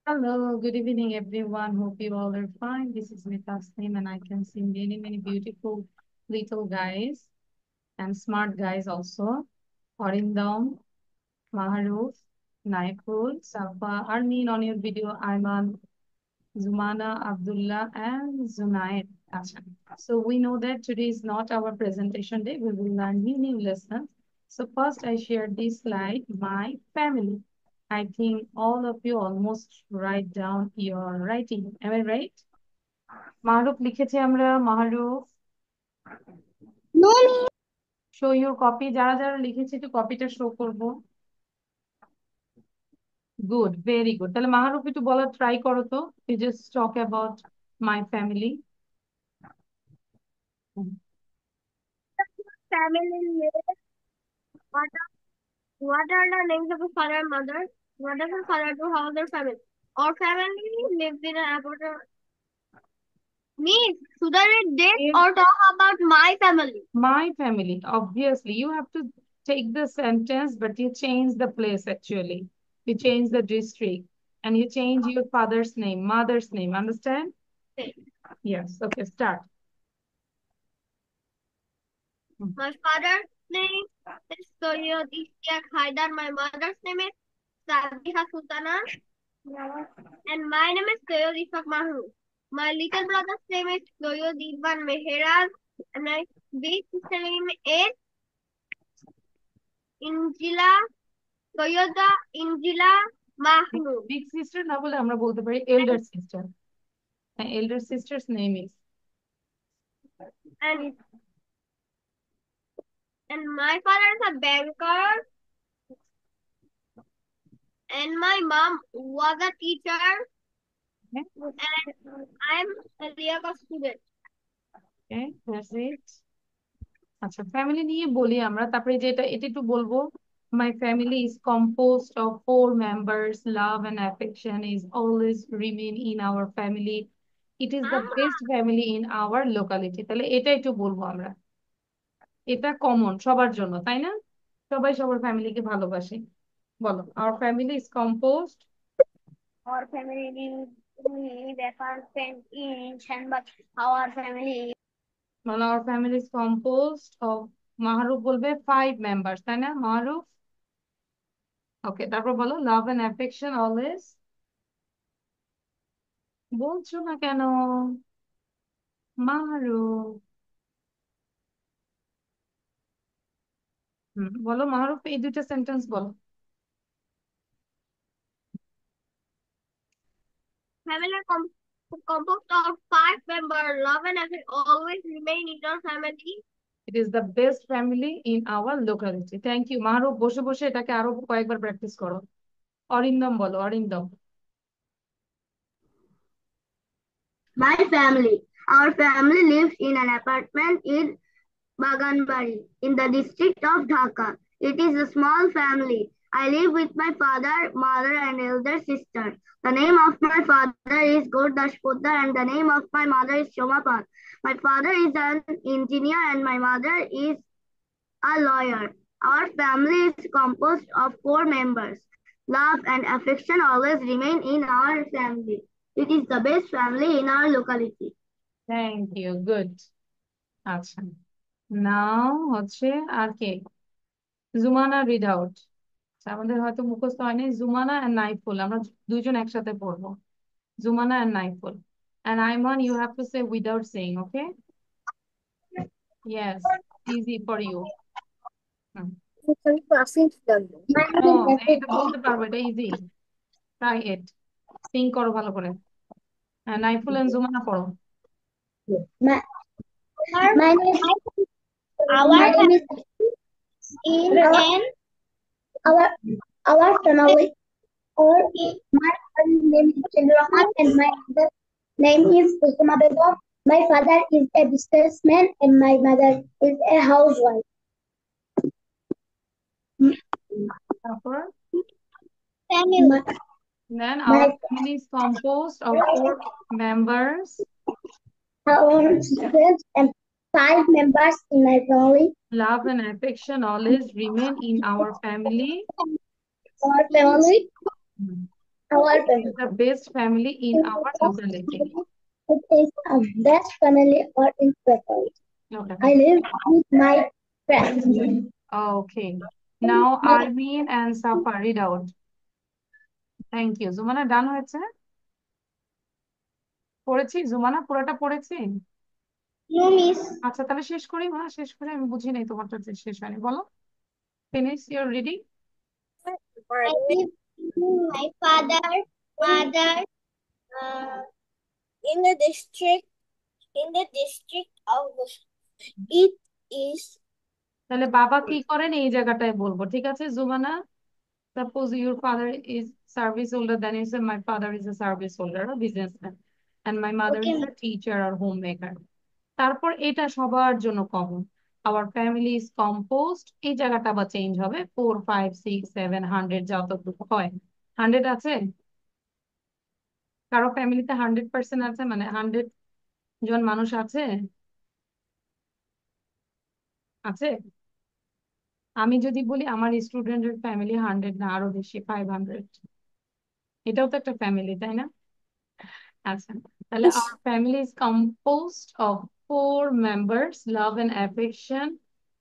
Hello, good evening, everyone. Hope you all are fine. This is Tasneem, and I can see many beautiful little guys and smart guys also. Arindam, Maharuf, Naiful, Safa, Armin on your video, Ayman, Zumana, Abdullah, and Zunaid. Acha. So we know that today is not our presentation day. We will learn new lessons. So first I shared this slide, my family. I think all of you almost write down your writing. Am I right? Mahruf লিখেছি আমরা Mahruf No, show your copy যারা যারা লিখেছি একটু কপিটা show করব good very good তাহলে মাহরুফ একটু বলার ট্রাই করো তো you just talk about my family family name. What are the names of your father and mother? What does your father do? How is their family? Our family lives in an apartment. Means, should I read this or talk about my family? My family, obviously, you have to take the sentence, but you change the place actually. You change the district and you change your father's name, mother's name. Understand? Okay. Yes. Okay, start. My father's name is Soyod Ishaq Haidar. My mother's name is Sabiha Sultana. And my name is Soyod Ishaq Mahru. My little brother's name is Soyod Irfan Meheraz. And my big sister's name is Injila Soyoda Injila Mahmood. Big sister না বলে আমরা বলতে পারি elder sister. Elder sister's name is. And my father is a banker. And my mom was a teacher. Okay, And I'm a yoga student. okay, that's it. আচ্ছা family নিয়ে বলি আমরা তারপরে যেটা এটা একটু বলবো my family is composed of 4 members. Love and affection is always remain in our family. It is the best family in our locality. তাহলে এটা একটু বলবো আমরা এটা কমন সবার জন্য তাই না সবাই সবার ফ্যামিলিকে ভালোবাসে বলো our family is composed Our family live apartment in Shanbag. Our family. মানে our family is composed of Mahruf বলবে 5 members তাই না মাহরুফ ওকে তারপর বলো লাভ এন্ড অ্যাফেকশন অলওয়েজ বলছো না কেন মাহরুফ বলো মাহরুফ এই দুইটা সেন্টেন্স বলো Family composed of 5 members. Love and affection always remain in our family. It is the best family in our locality thank you Mahruf বসে বসে এটাকে আরো কয়েকবার প্র্যাকটিস করো অরিন্দম বলো Arindam My family. Our family lives in an apartment in Baganbari in the district of Dhaka. It is a small family. I live with my father, mother, and elder sister. The name of my father is Gurdash Poddar and the name of my mother is Shomapal. My father is an engineer and my mother is a lawyer. Our family is composed of 4 members. Love and affection always remain in our family. It is the best family in our locality. Thank you good আচ্ছা now হচ্ছে আর কে Jumana read out আমাদের হয়তো মুখস্থ হয়নি Jumana and Naiful আমরা দুইজন একসাথে পড়বো Jumana and Naiful and Ayman you have to say without saying okay yes easy for you হুম ও এটা বলতে পারবো এটা ইজি ট্রাই ইট সিং করো ভালো করে নাইফুল এন্ড জুমানা পড়ো My, my name is my name is in our our family or my name is Chandra and my mother name is Kusuma Begum. My father is a businessman and my mother is a housewife. তারপর Family. then My our family is composed of 4 members. our sisters and 5 members in my family. Love and affection always remain in our family. Our family. Hmm. Our It is family. the best family in our locality. It is a best family or in preparation. Okay. I live with my friends. Okay. Now Armin and Safa read out. Thank you Jumana done হয়েছে পড়েছি Jumana পুরোটা পড়েছি No, miss. আচ্ছা তাহলে শেষ করি মা শেষ করে আমি বুঝি নাই তোমারটা যে শেষ হয়নি বলো finish your reading I live with my father, mother, uh, in the district of it is. তাহলে বাবা কি করেন এই জায়গাটায় বলবো ঠিক আছে Jumana suppose your father is service holder then you say my father is a service holder or businessman and my mother Okay, is miss. A teacher আর হোম মেকার তারপর এটা সবার জন্য common our family is composed এই জায়গাটা আবার change হবে 4 5 6 7 100 যতটুকু হয় 100 আছে কারো ফ্যামিলিতে 100% আছে মানে 100 জন মানুষ আছে আছে আমি যদি বলি আমার স্টুডেন্টের ফ্যামিলি 100 না আরো বেশি 500 এটাও তো একটা ফ্যামিলি তাই না আচ্ছা তাহলে Miss. our family is composed of 4 members love and affection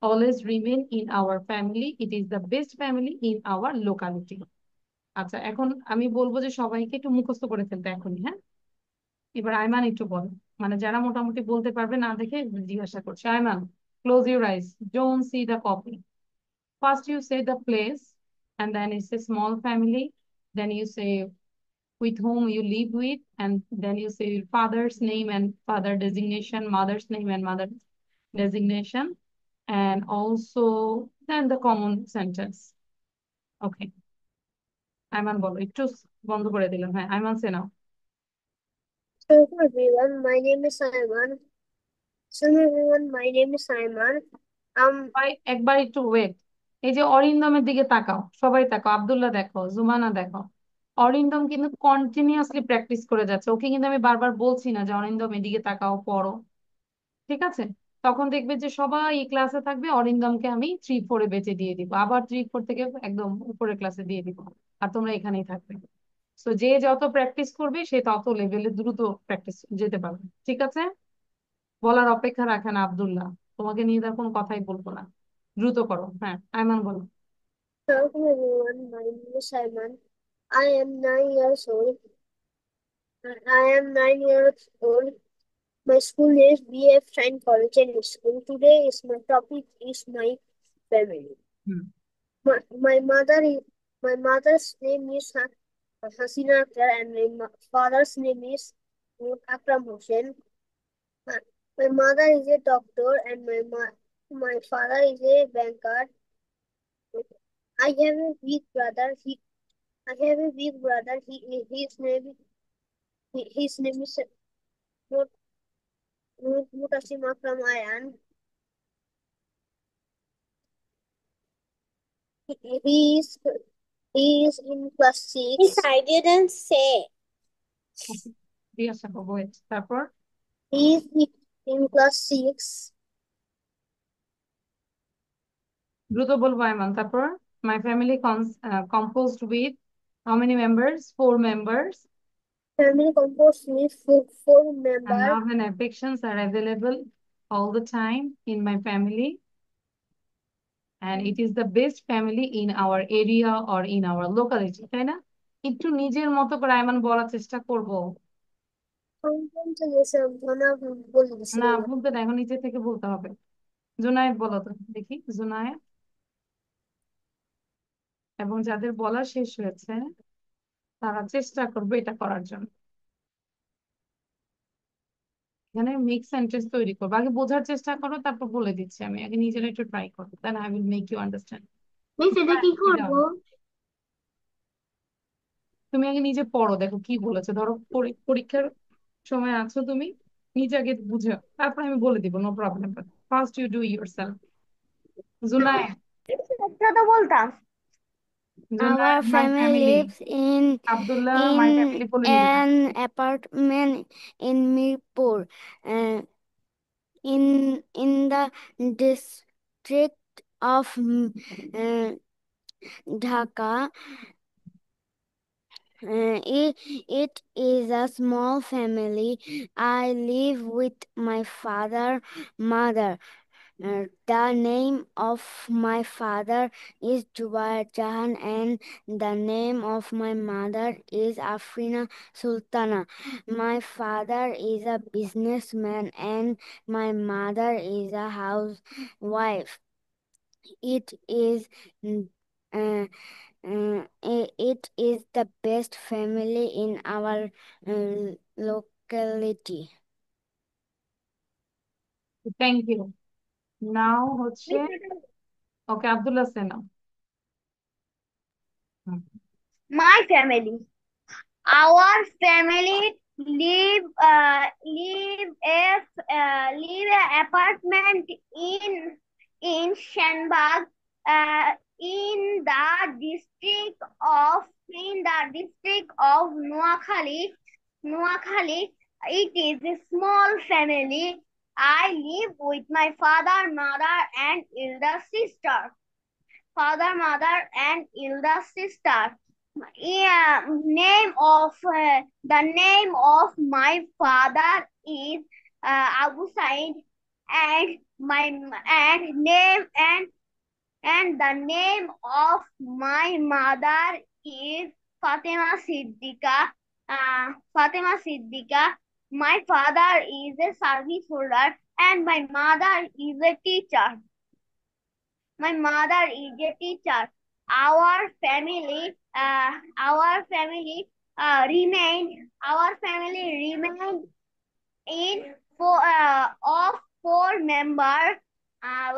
always remain in our family it is the best family in our locality আচ্ছা এখন আমি বলবো যে সবাইকে একটু মুখস্থ করে ফেলতে এখনই হ্যাঁ এবার আইমান একটু বল মানে যারা মোটামুটি বলতে পারবে না দেখে জিজ্ঞাসা করছে Ayman close your eyes don't see the copy first you say the place and then it's a small family then you say with whom you live with, and then you say your father's name and father designation, mother's name and mother designation, and also then the common sentence. Okay. Ayman বলো একটু বন্ধ করে দিলাম হ্যাঁ আইমান সে নাও Hello everyone, my name is Simon. Hello everyone, my name is Simon. ভাই একবার একটু wait এই যে অরিন্দমের দিকে তাকাও সবাই তাকাও আব্দুল্লাহ দেখো জুমানা দেখো অরিন্দম কিন্তু কন্টিনিউয়াসলি প্র্যাকটিস করে যাচ্ছে ওকে কিন্তু আমি বারবার বলছি না যে অরিন্দম এদিকে তাকাও পড়ো ঠিক আছে তখন দেখবে যে সবাই এই ক্লাসে থাকবে অরিন্দমকে আমি 3 4-এ বেঁচে দিয়ে দিব আবার 3 4 থেকে একদম উপরের ক্লাসে দিয়ে দিব আর তোমরা এখানেই থাকবে তো যে যত প্র্যাকটিস করবে সে তত লেভেলে দ্রুত প্র্যাকটিস যেতে পারবে ঠিক আছে বলার অপেক্ষা রাখে না আব্দুল্লাহ তোমাকে নিয়ে তার কোনো কথাই বলবো না দ্রুত করো হ্যাঁ আয়মান বলো Hello everyone, my name is Simon. I am 9 years old. I am 9 years old. My school is BF Shine College and School. Today is my topic is my family. Hmm My mother is my mother's name is Hasina Akhtar and my father's name is Akram Hussain. My, my mother is a doctor and my father is a banker. I have a big brother. I have a big brother. His name is Mut- Mutasim Akram Ayan. He is he is in class six. Miss, I didn't say. ওকে দিয়ে আসা wait তারপর He is in class six. দ্রুত বলবো আয়মান তারপর my family composed with how many members 4 members Family composed with four and members. love and affections are available all the time in my family and it is the best family in our area or in our locality তাই না একটু নিজের মতো করে আয়মান বলার চেষ্টা করব Sometimes যেসব ধনা বলে না দিছিলাম। বলতে না এখন নিজে থেকে বলতে হবে জুনায়েদ বলো তো দেখি জুনায়েদ এবং যাদের বলা শেষ হয়েছে তারা চেষ্টা করবে এটা করার জন্য এখানে মিক্স সেন্টেন্স তৈরি করবো আগে বোঝার চেষ্টা করো তারপর বলে দিচ্ছি আমি আগে নিজেরা একটু ট্রাই করো then I will make you understand miss এটা কি করব? তুমি আগে নিজে পড়ো দেখো কি বলেছে ধরো পরীক্ষার সময় আছো তুমি নিজে আগে বুঝো তারপর আমি বলে দিব no problem first you do yourself Junayed এটা তো বলতাম। Our Junayed my family family lives Abdullah my in family বলে নিবি না an apartment in Mirpur, in the district of Dhaka. It is a small family. I live with my father, mother. The name of my father is Jubair Jahan and the name of my mother is Afrina Sultana. My father is a businessman and my mother is a housewife. It is uh, it is the best family in our locality. Thank you. Now হচ্ছে okay, Abdullah সেনা। My family. Our family live a apartment in Shanbag, in the district of Noakhali. Noakhali. It is a small family. I live with my father, mother, and elder sister. Father, mother, and elder sister. Yeah, the name of my father is Abu Said, and my and name and the name of my mother is Fatima Siddiqa. Fatima Siddiqa. My father is a service holder, and my mother is a teacher. My mother is a teacher. Our family, our family remained in four members.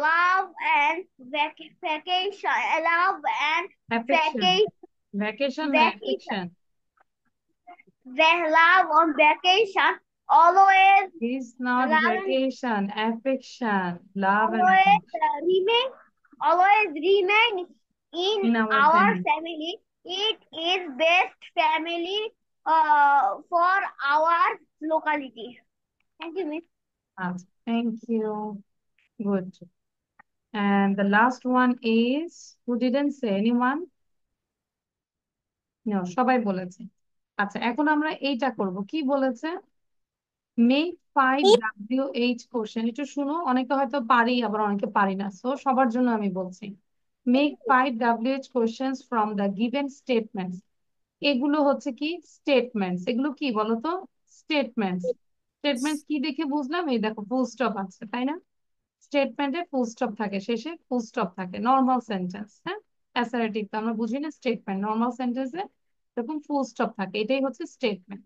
Love and vacation. Love and affection, vacation. Vacation না Vacation. Affection. Love on vacation. Always is not love and vacation, affection, love and always remain always remain in in our our family. family. It is best family for our locality. Thank you, Miss. আচ্ছা, thank you, good. And the last one is, who didn't say? Anyone? No, সবাই বলেছে। আচ্ছা, এখন আমরা এইটা করব, কি বলেছে? Make 5 WH question. একটু শুনো, অনেকে হয়তো পারি, আবার অনেকে পারি না, সো সবার জন্য আমি বলছি। Make 5 WH questions from the given statements. এগুলো হচ্ছে কি স্টেটমেন্টস, এগুলো কি বলতো? স্টেটমেন্টস। স্টেটমেন্টস কি দেখে বুঝলাম? এই দেখো, ফুল স্টপ আছে, তাই না? স্টেটমেন্টে ফুল স্টপ থাকে, শেষে ফুল স্টপ থাকে। নর্মাল সেন্টেন্স, হ্যাঁ, অ্যাসারেটিভ তো আমরা বুঝি না স্টেটমেন্ট। নর্মাল সেন্টেন্সে এরকম ফুল স্টপ থাকে, এটাই হচ্ছে স্টেটমেন্ট।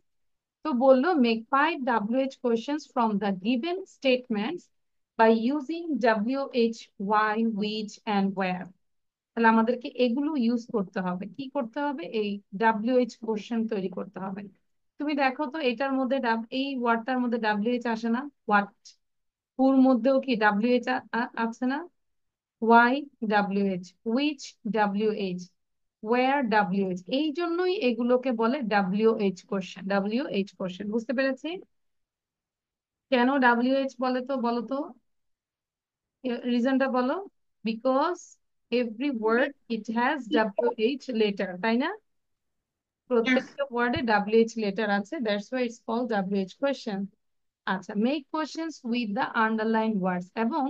তো বললো make 5 WH questions from the given statements by using WH, why, which and where. তাহলে আমাদেরকে এগুলো ইউজ করতে হবে। কি করতে হবে? এই WH কোশ্চেন তৈরি করতে হবে। তুমি দেখো তো এটার মধ্যে এই ওয়ার্ডটার মধ্যে WH আসে না? হোয়াট, হুর মধ্যেও কি WH আছে না? Why WH, which WH, where WH। এই জন্যই এগুলোকে বলে WH কোশ্চেন। WH কোশ্চেন, বুঝতে পেরেছি? কেন WH বলে তো, বলো তো রিজনটা বলো। Because every word it has WH letter, তাই না? Yes. প্রত্যেকটা ওয়ার্ডে WH লেটার আছে, that's why it's called WH question. আচ্ছা, make questions with the underline words. এবং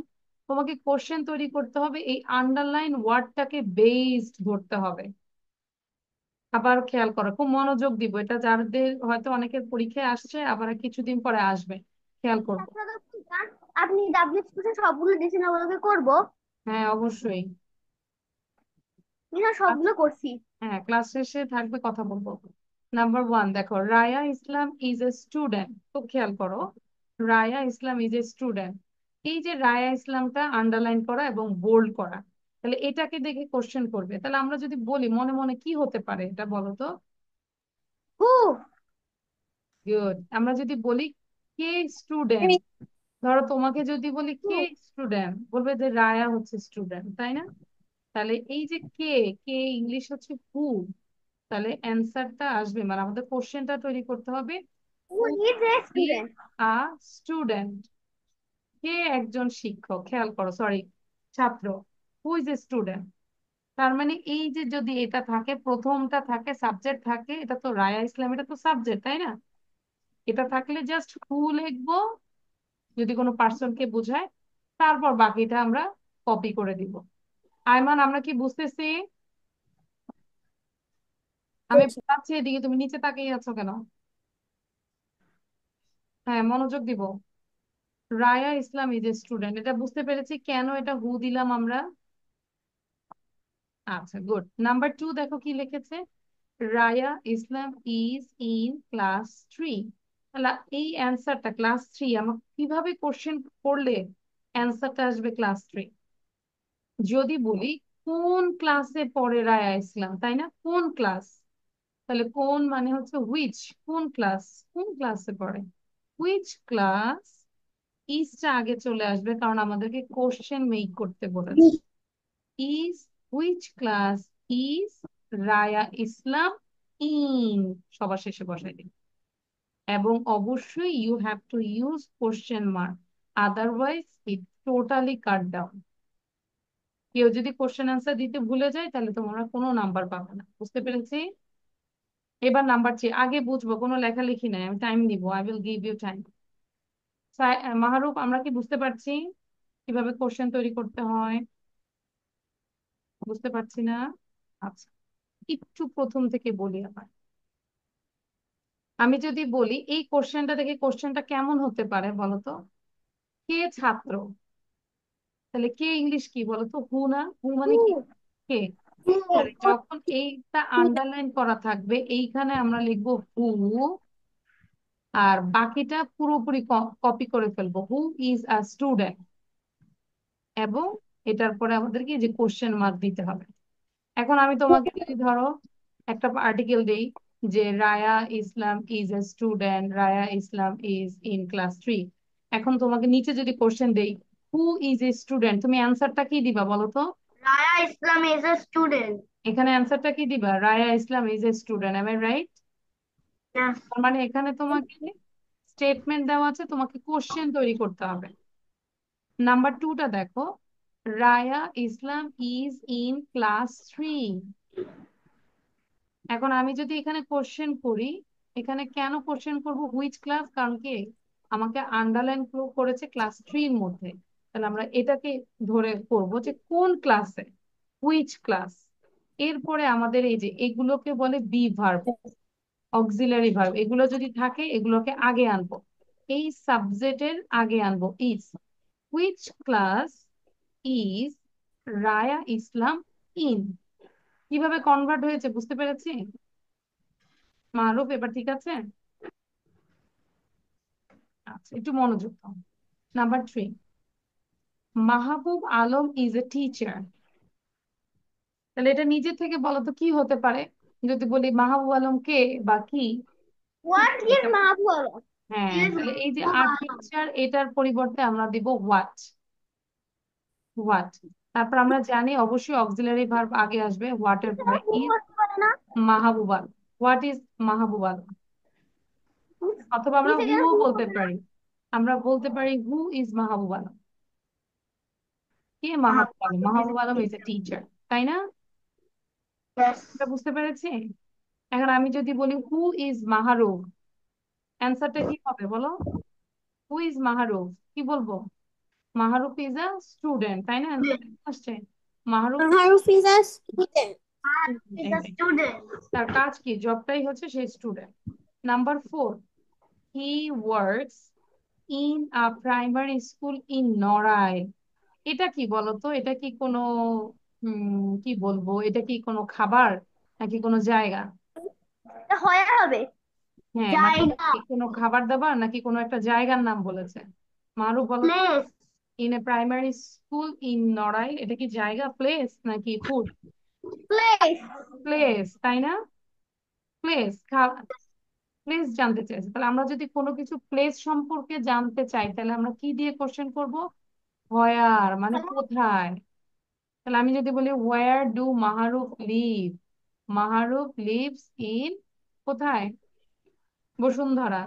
তোমাকে কোশ্চেন তৈরি করতে হবে এই আন্ডারলাইন ওয়ার্ডটাকে বেসড ধরতে হবে। আবার খেয়াল করো, খুব মনোযোগ দিব, এটা যাদের হয়তো অনেকের পরীক্ষায় আসছে, আবার কিছুদিন পরে আসবে, খেয়াল করবো। আপনি ডাব্লিউএইচ সবগুলো দিয়েছেন, ওগুলোকে করবো। হ্যাঁ, অবশ্যই। সবগুলো করছি। হ্যাঁ, ক্লাস শেষে থাকবে, কথা বলবো। নাম্বার 1 দেখো, Raya Islam is a student. খুব খেয়াল করো, Raya Islam is a student. এই যে রায়া ইসলামটা আন্ডারলাইন করা এবং বোল্ড করা, তাহলে এটাকে দেখে কোশ্চেন করবে। তাহলে আমরা যদি বলি মনে মনে, কি হতে পারে এটা বলো তো? হু। গুড। আমরা যদি বলি কে স্টুডেন্ট, ধরো তোমাকে যদি বলি হু। কে স্টুডেন্ট, বলবে যে রায়া হচ্ছে স্টুডেন্ট, তাই না? তাহলে এই যে কে, কে ইংলিশ হচ্ছে হু, তাহলে অ্যান্সারটা আসবে, মানে আমাদের কোশ্চেনটা তৈরি করতে হবে who who is a is student. A student. কে একজন শিক্ষক, খেয়াল করো, সরি ছাত্র। Who is a student? তার মানে এই যে যদি এটা থাকে, প্রথমটা থাকে, সাবজেক্ট থাকে, এটা তো রায়া ইসলাম, এটা তো সাবজেক্ট, তাই না? এটা থাকলে জাস্ট হু লিখবো যদি কোনো পার্সনকে বোঝায়, তারপর বাকিটা আমরা কপি করে দিব। আয়মান, আমরা কি বুঝতেছি? আমি পড়াচ্ছি এদিকে, তুমি নিচে তাকিয়ে আছো কেন? হ্যাঁ, মনোযোগ দিব। Raya Islam is a student, এটা বুঝতে পেরেছি। কেন এটা হু দিলাম আমরা? আচ্ছা, গুড। নাম্বার 2 দেখো কি লিখেছে, Raya Islam is in class 3। তাহলে এই অ্যান্সারটা ক্লাস 3, আমাকে কিভাবে কোশ্চেন করলে অ্যান্সারটা আসবে ক্লাস 3? যদি বলি কোন ক্লাসে পড়ে রায়া ইসলাম, তাই না? কোন ক্লাস, তাহলে কোন মানে হচ্ছে হুইচ, কোন ক্লাস, কোন ক্লাসে পড়ে, হুইচ ক্লাস। ইজটা আগে চলে আসবে কারণ আমাদেরকে কোশ্চেন মেক করতে বলেছে। Is, which class is Raya Islam in, সবার শেষে বসাই দিন। এবং অবশ্যই you have to use question mark, otherwise it totally cut down. কেউ যদি কোশ্চেন আনসার দিতে ভুলে যায় তাহলে তোমরা কোনো নাম্বার পাবে না, বুঝতে পেরেছি? এবার নাম্বার 3 আগে বুঝবো, কোনো লেখালেখি নাই, আমি টাইম দিব, I will give you time. Mahruf, আমরা কি বুঝতে পারছি কিভাবে কোশ্চেন তৈরি করতে হয়? বুঝতে পারছি না? আচ্ছা, একটু প্রথম থেকে বলি আবার। আমি যদি বলি এই কোশ্চেনটা দেখে, কোশ্চেনটা কেমন হতে পারে বলো তো? কে ছাত্র, তাহলে কে ইংলিশ কি বলো তো? হু না? হু মানে কি? কে। তাহলে যখন এইটা আন্ডারলাইন করা থাকবে এইখানে আমরা লিখবো হু, আর বাকিটা পুরোপুরি কপি করে ফেলবো, হু ইজ আ স্টুডেন্ট। এবং এটার পরে আমাদেরকে যে কোশ্চেন মার্ক দিতে হবে। এখন আমি তোমাকে যদি ধরো একটা আর্টিকেল দেই যে Raya Islam is a student, Raya Islam is in class 3, এখন তোমাকে নিচে যদি কোশ্চেন দেই হু ইজ এ স্টুডেন্ট, তুমি অ্যান্সারটা কি দিবা বলো তো? Raya Islam is a student. এখানে অ্যান্সারটা কি দিবা? Raya Islam is a student, am I right? Yes. তার মানে এখানে তোমাকে স্টেটমেন্ট দেওয়া আছে, তোমাকে কোশ্চেন তৈরি করতে হবে। নাম্বার 2টা দেখো, Raya Islam is in class 3। এখন আমি যদি এখানে কোশ্চেন করি, এখানে কেন কোশ্চেন করব হুইচ ক্লাস, কারণ কি আমাকে আন্ডারলাইন করেছে ক্লাস 3 এর মধ্যে। তাহলে আমরা এটাকে ধরে করব যে কোন ক্লাসে, হুইচ ক্লাস। এরপরে আমাদের এই যে এগুলোকে বলে বি ভার্ব, অক্সিলারি ভার্ব, এগুলো যদি থাকে এগুলোকে আগে আনবো, এই সাবজেক্টের আগে আনবো is. Which class is Raya Islam in, কিভাবে কনভার্ট হয়েছে বুঝতে পেরেছি? মারুফ, এবার ঠিক আছে? আচ্ছা, একটু মনোযোগ দাও। Number 3, Mahbub Alam is a teacher. তাহলে এটা নিজে থেকে বলো তো কি হতে পারে? যদি বলি মাহবুব আলম কে বা কি, কি What is হতে পারে? Mahabharata? হ্যাঁ, Is তাহলে এই যে আর Mahabharata. টিচার, এটার পরিবর্তে আমরা দিব হোয়াট, হোয়াট। তারপর আমরা জানি অবশ্যই অক্সিলারি ভার্ব আগে আসবে হোয়াট এর পরে, is Mahbub Alam. What is Mahbub Alam. অথবা আমরা হুও বলতে পারি, আমরা বলতে পারি হু ইজ মাহবুব আলম। কে Mahbub Alam? Mahbub Alam is a teacher, তাই না? Yes. এটা বুঝতে পেরেছি? এখন আমি যদি বলি হু ইজ মাহরুফ, অ্যান্সারটা কি হবে বলো? হু ইজ মাহরুফ, কি বলবো? মাহরুফ ইজ আ স্টুডেন্ট, তাই না? অ্যান্সার আসছে Mahruf Haruf is a student. Is a student। student. তার কাজ কি, জবটাই হচ্ছে সেই student. Number 4, he works in a primary school in Narail. এটা কি বলতো? এটা কি কোনো কি বলবো, এটা কি কোনো খাবার নাকি কোনো জায়গা? এটা হয়ে হবে হ্যাঁ, মানে এটা জায়গা কি কোনো খাবার দাবার নাকি কোনো একটা জায়গার নাম বলেছে? মারুফ বলো তো। Place in a primary school in Narail, এটা কি জায়গা, প্লেস নাকি ফুড? প্লেস প্লেস, তাই না? প্লেস, প্লেস জানতে চাইছে, তাহলে আমরা যদি কোনো কিছু প্লেস সম্পর্কে জানতে চাই তাহলে আমরা কি দিয়ে কোশ্চেন করব? হোয়ার, মানে কোথায়। তাহলে আমি যদি বলি where do Mahruf live, Mahruf lives in, কোথায়? বসুন্ধরা,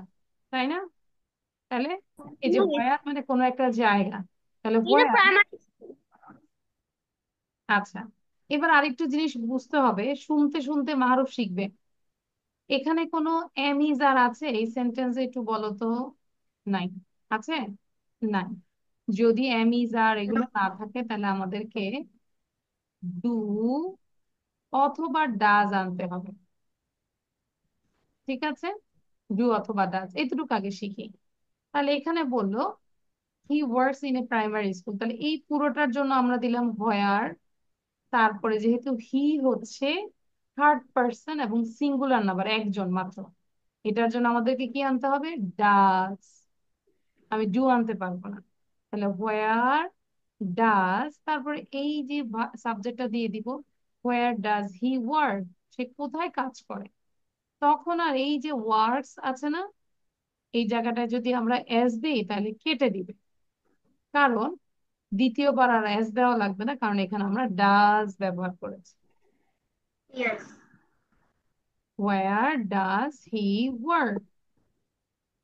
তাই না? তাহলে এই যে হোয়ার মানে কোনো একটা জায়গা, তাহলে ইন হোয়ার। প্রাইমারি আচ্ছা, এবার আরেকটু জিনিস বুঝতে হবে, শুনতে শুনতে মাহরুফ শিখবে। এখানে কোনো এমিজ আর আছে এই সেন্টেন্সে? একটু বলো তো। নাই। আছে? নাই। যদি এমিজ আর এগুলো না থাকে তাহলে আমাদেরকে ডু অথবা ডাজ আনতে হবে। ঠিক আছে, ডু অথবা ডাজ এতটুকু আগে শিখি। তাহলে এখানে বললো he works in a primary school, তাহলে এই পুরোটার জন্য আমরা দিলাম হোয়ার। তারপরে যেহেতু হি হচ্ছে থার্ড পার্সন এবং সিঙ্গুলার নাম্বার, একজন মাত্র, এটার জন্য আমাদেরকে কি আনতে হবে? ডাজ। আমি ডু আনতে পারবো না। তাহলে হোয়ার ডাজ, তারপরে এই যে সাবজেক্টটা দিয়ে দিব, হোয়ার ডাজ হি ওয়ার্ক, সে কোথায় কাজ করে। তখন আর এই যে ওয়ার্কস আছে না, এই জায়গাটায় যদি আমরা এস দিই তাহলে কেটে দিবে, কারণ দ্বিতীয়বার আর এস দেওয়া লাগবে না, কারণ এখানে আমরা ডাজ ব্যবহার করেছি। Yes. Where does he work?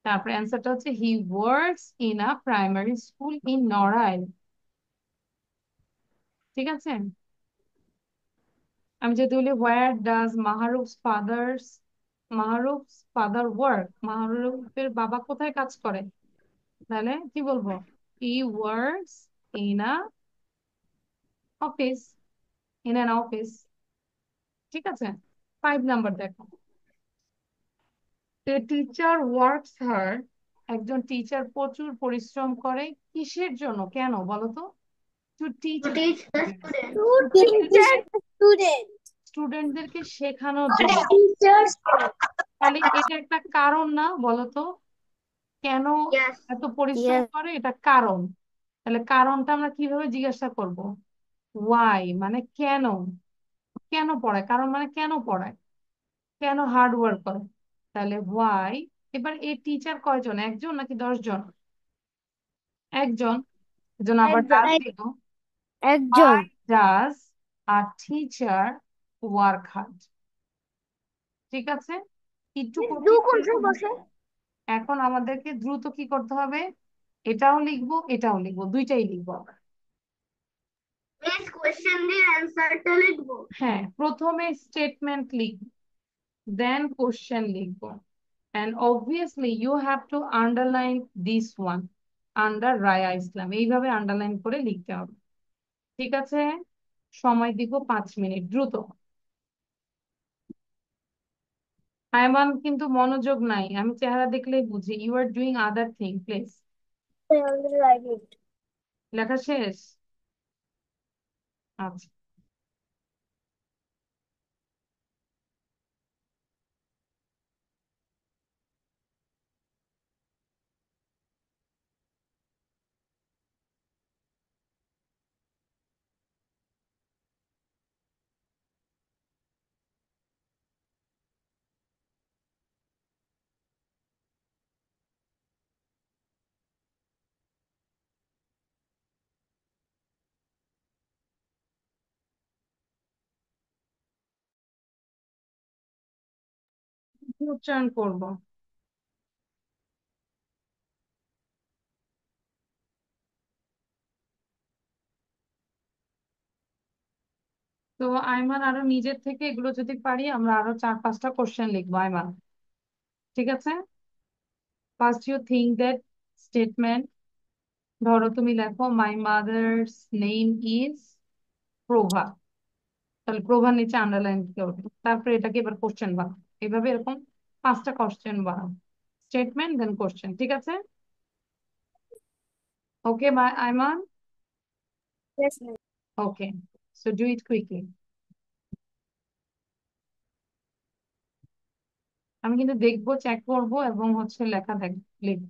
তারপরে অ্যান্সারটা হচ্ছে he works in a primary school in Narail. ঠিক আছে, আমি যদি বলি where does মাহরুফ's father work, মাহরুফের বাবা কোথায় কাজ করে, তাহলে কি বলবো? he works in a office, in an office। ঠিক আছে, 5 নাম্বার দেখো। The teacher works hard, একজন টিচার প্রচুর পরিশ্রম করে কিসের জন্য, কেন বলো তো? To teach To teach the students. স্টুডেন্টদেরকে শেখানোর জন্য। Teachers. তাহলে এটা একটা কারণ না, বলো তো? কেন Yes. এত পরিশ্রম Yes. করে, এটা কারণ। তাহলে কারণটা আমরা কিভাবে জিজ্ঞাসা করব? ওয়াই মানে কেন, কেন পড়ায়, কারণ মানে কেন পড়ায়, কেন হার্ড ওয়ার্ক করে। তাহলে ওয়াই। এবার এই টিচার কয়জন, একজন নাকি 10 জন? একজন। এজন্য আবার একজন। ডাজ দিব। একজন। Why does a teacher work hard? ঠিক আছে, একটু দু কঠিন কোন হলেও বসে? এখন আমাদেরকে দ্রুত কি করতে হবে? এটাও লিখবো এটাও লিখবো, দুইটাই লিখবো আমরা। Miss question দিয়ে অ্যান্সারটা লিখবো। হ্যাঁ, প্রথমে স্টেটমেন্ট লিখবো, দেন কোশ্চেন লিখবো, and obviously you have to underline this one under Raya ইসলাম, এইভাবে আন্ডারলাইন করে লিখতে হবে। ঠিক আছে, সময় দিব 5 মিনিট, দ্রুত। আয়মান কিন্তু মনোযোগ নাই, আমি চেহারা দেখলেই বুঝি। You are doing other thing, please. লেখা শেষ? আচ্ছা। কি উচ্চারণ করবো? তো আয়মান আরো নিজের থেকে এগুলো যদি পারি আমরা আরো 4-5টা কোশ্চেন লিখবো আয়মান। ঠিক আছে, first you think that statement. ধরো তুমি লেখো my mother's name is Prabha, তাহলে প্রভার নিচে আন্ডারলাইন করবে, তারপরে এটাকে এবার কোশ্চেন বানাও। এভাবে এরকম 5টা কোশ্চেন বানাও, স্টেটমেন্ট দেন কোশ্চেন। ঠিক আছে, okay bye Ayman. Yes, ma'am. Okay, so do it quickly. আমি কিন্তু দেখবো, চেক করবো এবং হচ্ছে লেখা লিখবো।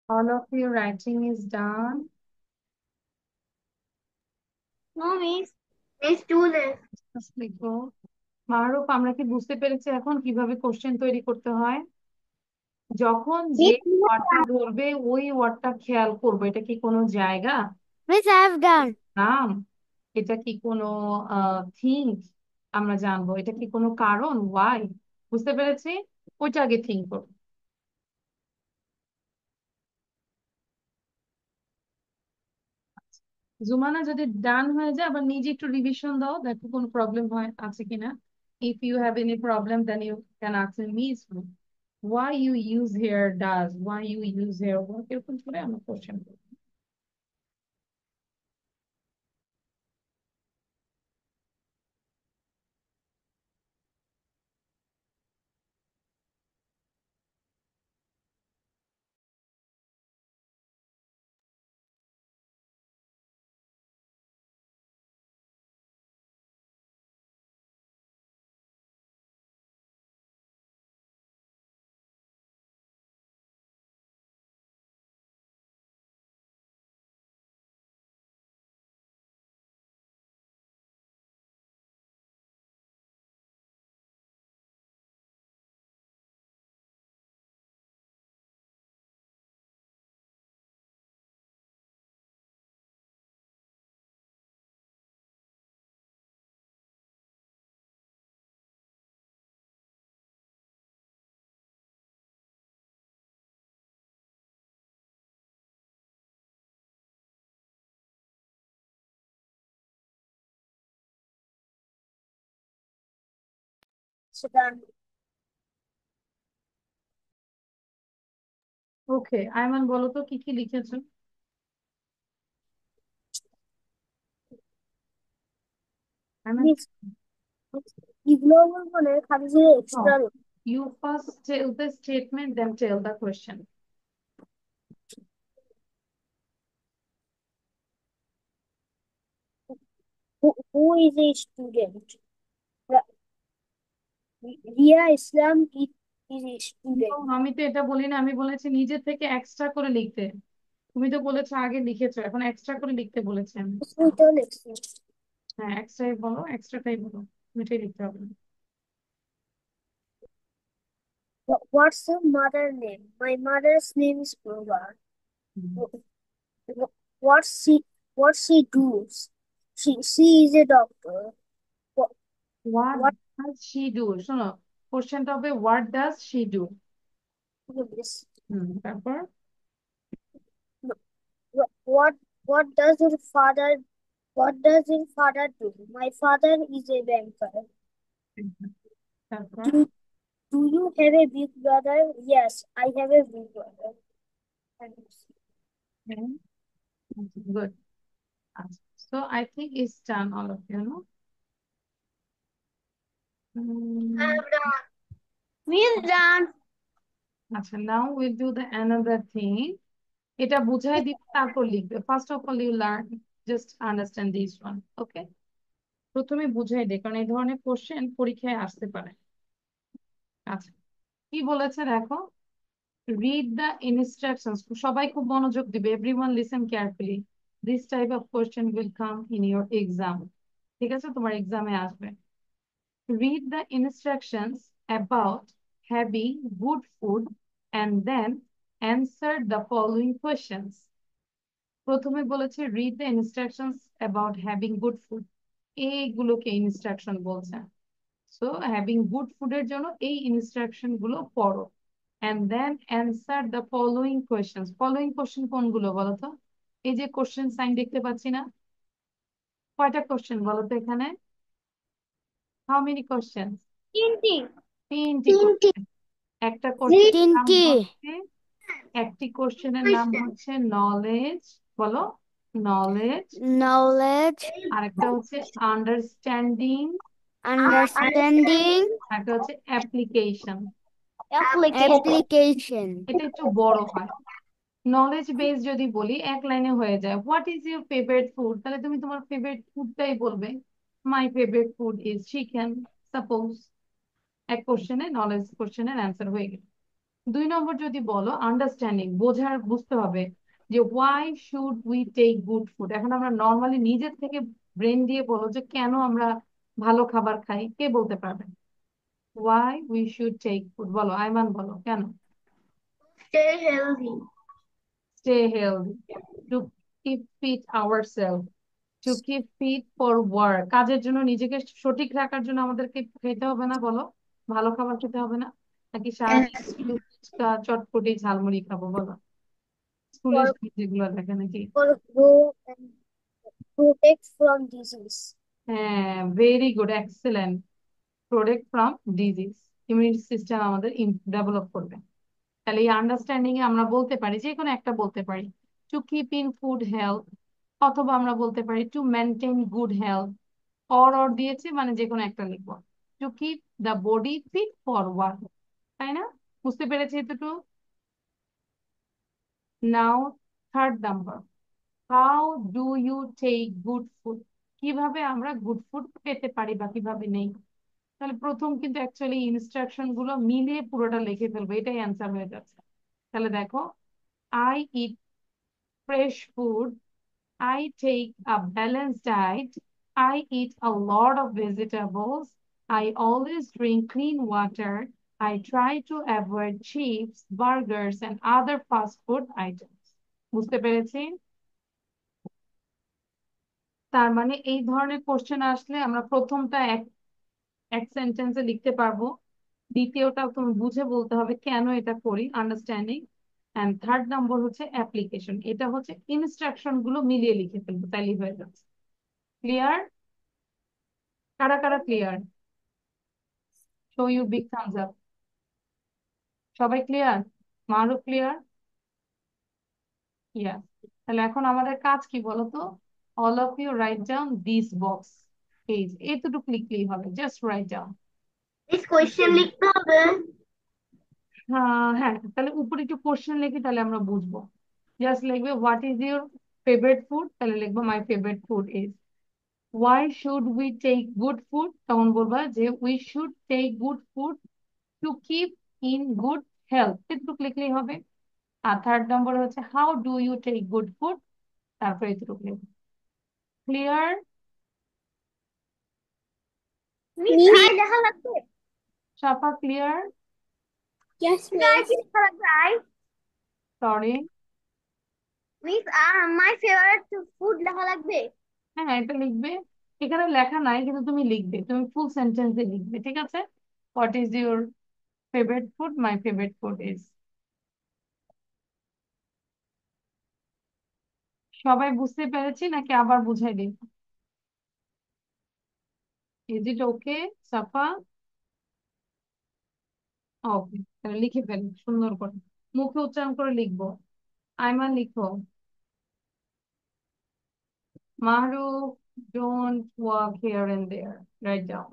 All of your writing is done. No, miss. Miss, do this. Just লিখো। মারুফ, আমরা কি বুঝতে পেরেছি এখন কিভাবে কোশ্চেন তৈরি করতে হয়? যখন যে Miss, ওয়ার্ডটা বলবে ওই ওয়ার্ডটা খেয়াল করবো, এটা কি কোনো জায়গা, Miss, I have done. নাম, এটা কি কোনো থিঙ্ক, আমরা জানবো এটা কি কোনো কারণ, ওয়াই। বুঝতে পেরেছি? ওইটা আগে থিঙ্ক করবো। জুমানা, যদি ডান হয়ে যায় আবার নিজে একটু রিভিশন দাও, দেখো কোনো প্রবলেম হয় আছে কিনা। If you have any problem then you can ask me, why you use here does, why you use here work, এরকম করে আমরা কোশ্চেন করবো। ওকে, আয়মান বলো তো কি কি লিখেছো? আয়মান, miss, এগুলো বলে খালি যে extra you first tell the statement then tell the question. who is a student? Ria Islam is a No, student. আমি তো এটা বলি না, আমি বলেছি নিজে থেকে এক্সট্রা করে লিখতে। তুমি তো বলেছো আগে লিখেছো, এখন এক্সট্রা করে লিখতে বলেছি আমি। ওইটাও লিখছি। হ্যাঁ, এক্সট্রাই বলো, এক্সট্রাটাই বলো, দুইটাই লিখতে হবে না। What's your mother name? My mother's name is Prabha. Hmm. What she does? She is a doctor. What, What what does she do? শোনো, কোশ্চেনটা হবে what does she do? is this? তারপর What what does your father what does your father do? My father is a banker. তারপর Do do you have a big brother? Yes, I have a big brother. Good. আচ্ছা, so I think it's done, all of you know. I'm done. Me's done. আচ্ছা, now we'll do the another thing. এটা বুঝাই দিবে তারপর লিখবে। First of all you learn, just understand this one, okay? প্রথমে বুঝাই দে, কারণ এই ধরনের কোশ্চেন পরীক্ষায় আসতে পারে। আচ্ছা, কি বলেছে দেখো, রিড দ্য ইনস্ট্রাকশনস। সবাই খুব মনোযোগ দিবে, everyone listen carefully, this type of question will come in your exam. ঠিক আছে, তোমার এক্সামে আসবে। Read the instructions about having good food and then answer the following questions. প্রথমে বলেছে read the instructions about having good food, এইগুলোকে instruction বলছে। So having good ফুডের জন্য এই ইনস্ট্রাকশন গুলো পড়ো, and then answer the following questions. Following question কোনগুলো বলো তো? এই যে কোশ্চেন সাইন দেখতে পাচ্ছি না, কয়টা কোশ্চেন বলো তো এখানে? How many question? তিনটি। তিনটি কোশ্চেন। একটা কোশ্চেন নাম তিনটি। হচ্ছে, একটি কোশ্চেনের নাম হচ্ছে নলেজ, বলো নলেজ। Knowledge, আর একটা হচ্ছে আন্ডারস্ট্যান্ডিং, understanding, আর একটা হচ্ছে অ্যাপ্লিকেশন। application. এটা একটু বড় হয়। নলেজ বেস যদি বলি এক লাইনে হয়ে যায়, what is your favourite food, তাহলে তুমি তোমার ফেভারিট ফুডটাই বলবে, মাই favourite food is chicken, suppose. এক কোশ্চেনে নলেজ কোশ্চেনের অ্যান্সার হয়ে গেল। 2 নম্বর যদি বলো আন্ডারস্ট্যান্ডিং, বুঝতে হবে যে why should we take good food. এখন আমরা নর্মালি নিজের থেকে ব্রেন দিয়ে বলো যে কেন আমরা ভালো খাবার খাই, কে বলতে পারবে? Why we should take food, বলো আইমান, বলো কেন? Stay healthy. Stay healthy, to keep fit ourselves, to keep fit for work, কাজের জন্য নিজেকে সঠিক রাখার জন্য আমাদেরকে খেতে হবে না, বলো ভালো খাবার খেতে হবে না? নাকি সারাদিন Yes. শুধু ফুচকা চটপটি ঝালমুড়ি খাবো, বলো? স্কুলে For যেগুলো দেখে নাকি। grow and protect from disease. হ্যাঁ, very good, excellent. Protect from disease, immunity system আমাদের ডেভেলপ করবে। তাহলে এই আন্ডারস্ট্যান্ডিং এ আমরা বলতে পারি, যে কোনো একটা বলতে পারি, to keep in food health, অথবা আমরা বলতে পারি to maintain good health. Or দিয়েছে মানে যে কোনো একটা লিখবো, to keep the body fit for work, তাই না? বুঝতে পেরেছি এতটুকু? Now third number, how do you take good food, কিভাবে আমরা গুড ফুড পেতে পারি বা কিভাবে নেই। তাহলে প্রথম কিন্তু অ্যাকচুয়ালি ইনস্ট্রাকশন গুলো মিলিয়ে পুরোটা লিখে ফেলবো, এটাই অ্যান্সার হয়ে যাচ্ছে। তাহলে দেখো, I eat fresh food, I take a balanced diet, I eat a lot of vegetables, I always drink clean water, I try to avoid chips, burgers, and other fast food items. বুঝতে পেরেছি? তার মানে এই ধরনের question আসলে আমরা প্রথমটা এক এক সেন্টেন্সে লিখতে পারবো, দ্বিতীয়টা তুমি বুঝে বলতে হবে কেন এটা করি, আন্ডারস্ট্যান্ডিং, এন্ড থার্ড নম্বর হচ্ছে অ্যাপ্লিকেশন, এটা হচ্ছে ইনস্ট্রাকশন গুলো মিলিয়ে লিখে ফেলবো, তাইলে হয়ে যাচ্ছে। ক্লিয়ার? কারা কারা clear? Show you big thumbs up. সবাই ক্লিয়ার? মারও ক্লিয়ার? ইয়াস। তাহলে এখন আমাদের কাজ কি বলতো? All of you write down this box, এই যে এতটুকু লিখলেই হবে, just write down. This question লিখতে হবে। হ্যাঁ হ্যাঁ, তাহলে উপরে একটু কোশ্চেন লিখি, তাহলে আমরা বুঝবো। জাস্ট লিখবে what is your favourite food, তাহলে লিখবো my favourite food is. Why should we take good food, তখন বলবা যে we should take good food to keep in good health, এটুকু লিখলেই হবে। আর থার্ড নম্বর হচ্ছে how do you take good food, তারপরে এটুকু লিখবে। ক্লিয়ার? মিস আই লেখা লাগবে। সাফা ক্লিয়ার? Yes, আই কি miss. লেখা লাগবে? I sorry. Miss my favourite food লেখা লাগবে। হ্যাঁ, এটা লিখবে, এখানে লেখা নাই কিন্তু তুমি লিখবে, তুমি ফুল সেন্টেন্সে লিখবে, ঠিক আছে? What is your favourite food, my favourite food is. সবাই বুঝতে পেরেছি নাকি আবার বুঝাই দিই? ইজ ইট ওকে সাফা? ওকে, তাহলে লিখে ফেল সুন্দর করে, মুখে উচ্চারণ করে লিখবো। আইমান লিখো, Mahruf, don't walk here and there, write down.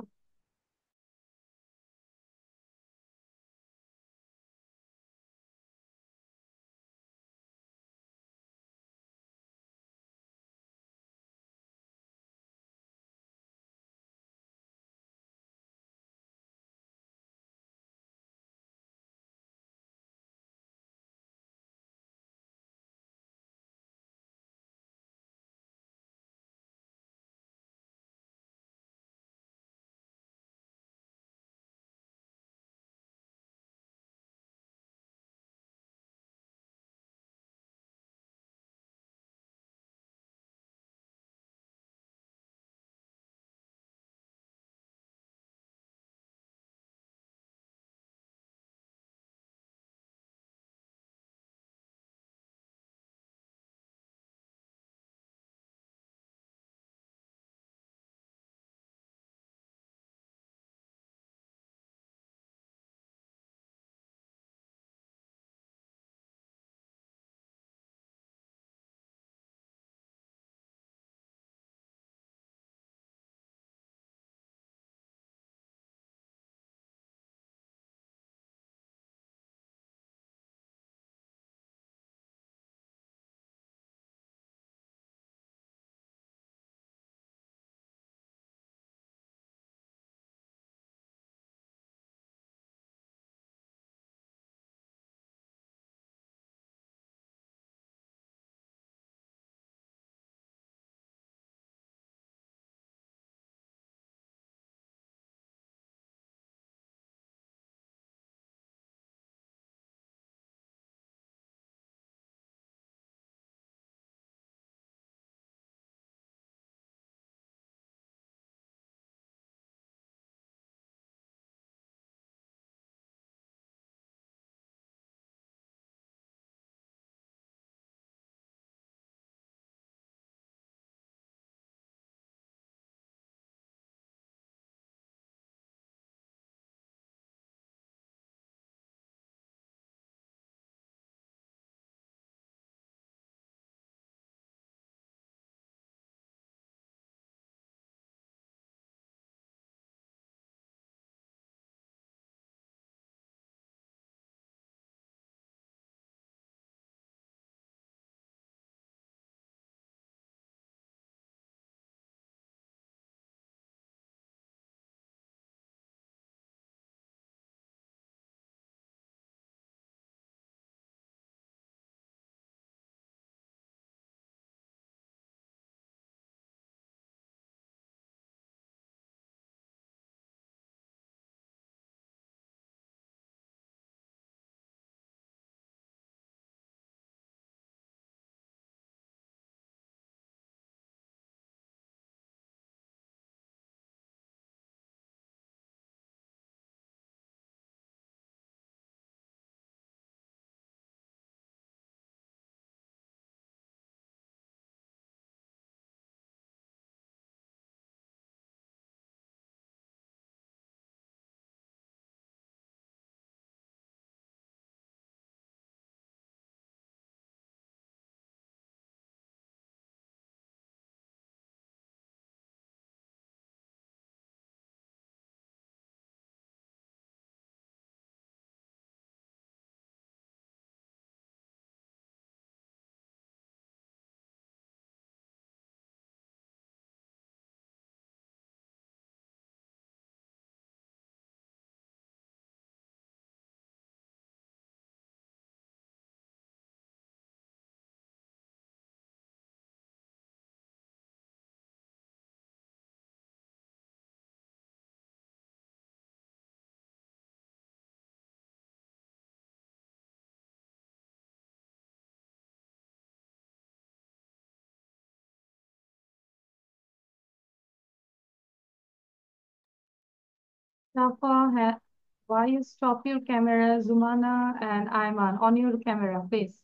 Safa, why you stop your camera, Zumana and Ayman, on your camera, please.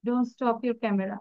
Don't stop your camera.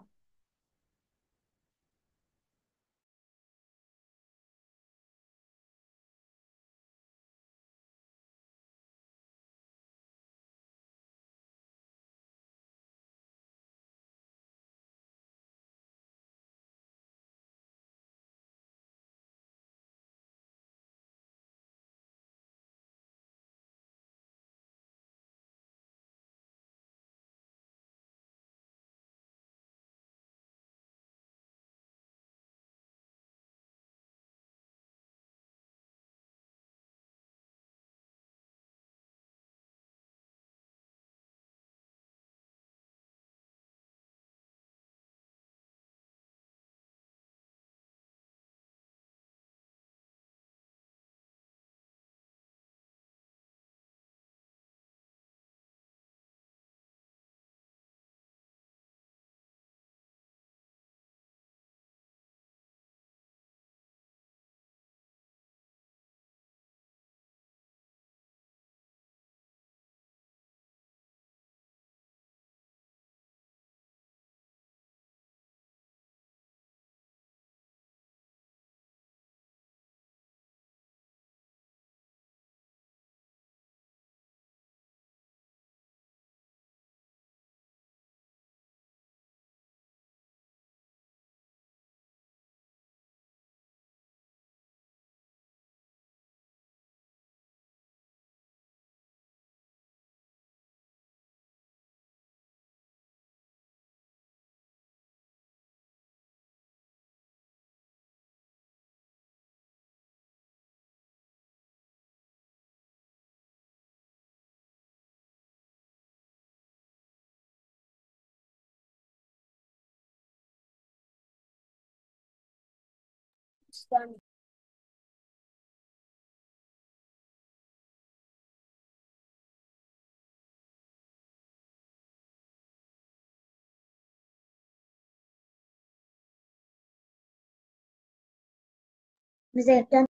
Miss, I have done.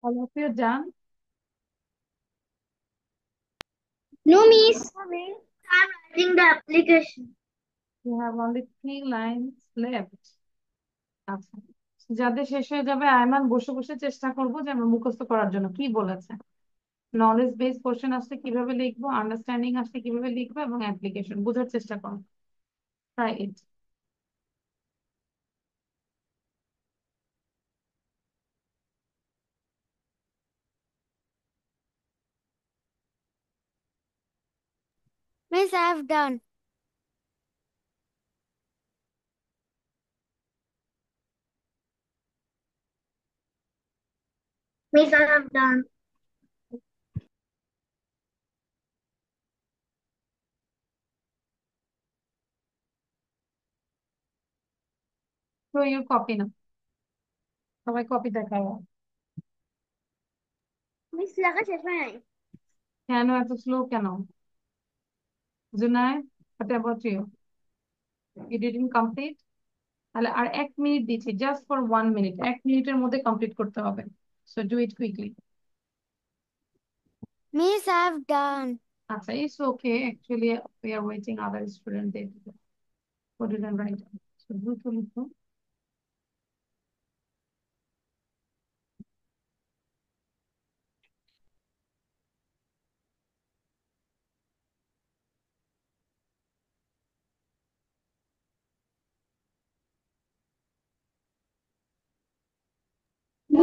All of you done? No, Miss. I'm writing the application. You have only 3 lines left. আচ্ছা, যাদের শেষ হয়ে যাবে আয়মান বসে বসে চেষ্টা করবো যে আমরা মুখস্থ করার জন্য কি বলেছে। নলেজ বেস কোশ্চেন আসলে কিভাবে লিখবো, আন্ডারস্ট্যান্ডিং আসলে কিভাবে লিখবো, এবং অ্যাপ্লিকেশন বোঝার চেষ্টা করো। Try it. Miss, I have done. Miss, I have done. তো ইউর কপি না, সবাই কপি দেখাও। মিস লেখা শেষ হয় নাই। কেন এত স্লো কেন? Junaid, what about you? You didn't complete? তাহলে আর 1 মিনিট দিচ্ছি, জাস্ট ফর 1 মিনিট, 1 মিনিটের মধ্যে কমপ্লিট করতে হবে। So do it quickly. Miss, I have done. আচ্ছা, it's okay, actually we are waiting other student they didn't write. সো দ্রুত লিখো।